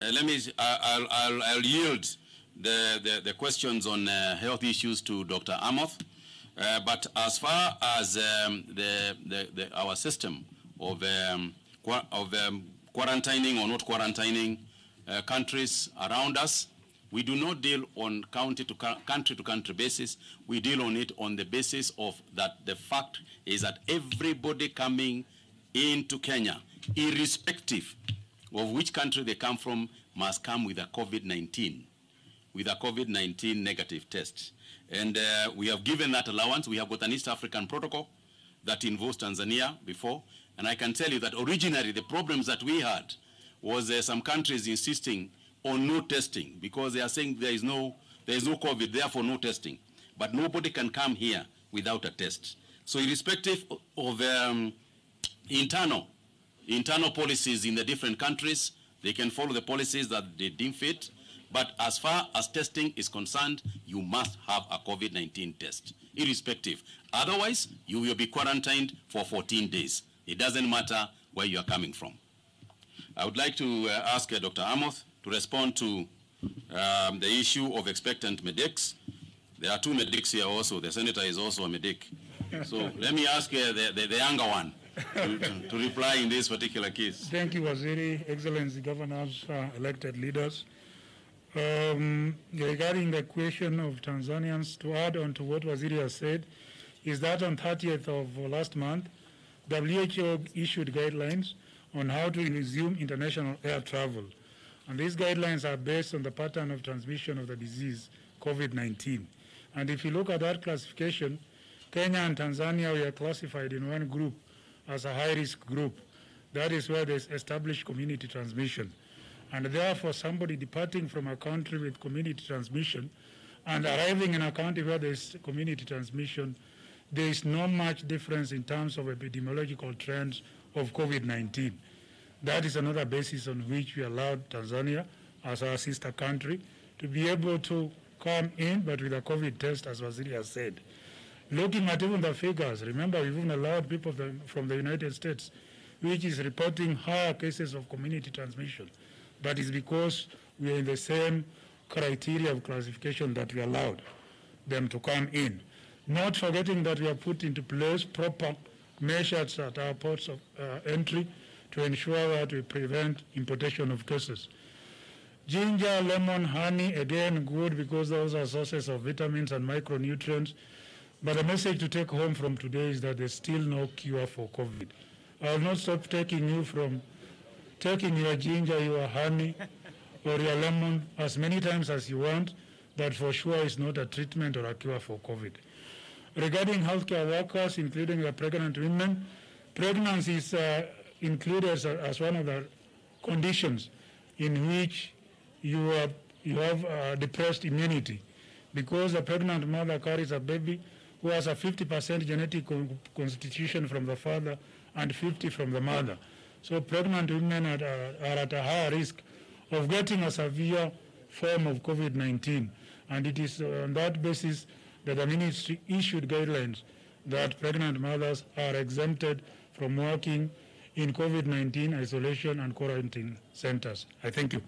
I'll yield the questions on health issues to Dr. Amoth. But as far as our system of quarantining or not quarantining countries around us, we do not deal on country to country basis. We deal on it on the basis of that the fact is that everybody coming into Kenya, irrespective of which country they come from, must come with a COVID-19 negative test. And we have given that allowance. We have got an East African protocol that involves Tanzania before. And I can tell you that originally the problems that we had was some countries insisting on no testing because they are saying there is no COVID, therefore no testing. But nobody can come here without a test. So irrespective of internal policies in the different countries, they can follow the policies that they deem fit. But as far as testing is concerned, you must have a COVID-19 test, irrespective. Otherwise, you will be quarantined for 14 days. It doesn't matter where you are coming from. I would like to ask Dr. Amoth to respond to the issue of expectant medics. There are two medics here also. The senator is also a medic. So let me ask the younger one to reply in this particular case. Thank you, Waziri, Excellency Governors, elected leaders. Regarding the question of Tanzanians, to add on to what Waziri has said, is that on 30th of last month, WHO issued guidelines on how to resume international air travel. And these guidelines are based on the pattern of transmission of the disease, COVID-19. And if you look at that classification, Kenya and Tanzania were classified in one group as a high-risk group. That is where there's established community transmission. And therefore, somebody departing from a country with community transmission and arriving in a country where there's community transmission, there is not much difference in terms of epidemiological trends of COVID-19. That is another basis on which we allowed Tanzania, as our sister country, to be able to come in, but with a COVID test, as Waziri has said. Looking at even the figures, remember we've even allowed people from the United States, which is reporting higher cases of community transmission. That is because we are in the same criteria of classification that we allowed them to come in. Not forgetting that we have put into place proper measures at our ports of entry to ensure that we prevent importation of cases. Ginger, lemon, honey, again good because those are sources of vitamins and micronutrients. But the message to take home from today is that there's still no cure for COVID. I will not stop taking you from taking your ginger, your honey, or your lemon as many times as you want. That for sure is not a treatment or a cure for COVID. Regarding healthcare workers, including the pregnant women, pregnancy is included as one of the conditions in which you have depressed immunity, because a pregnant mother carries a baby who has a 50% genetic constitution from the father and 50% from the mother. So pregnant women are at a higher risk of getting a severe form of COVID-19. And it is on that basis that the ministry issued guidelines that pregnant mothers are exempted from working in COVID-19 isolation and quarantine centers. I thank you.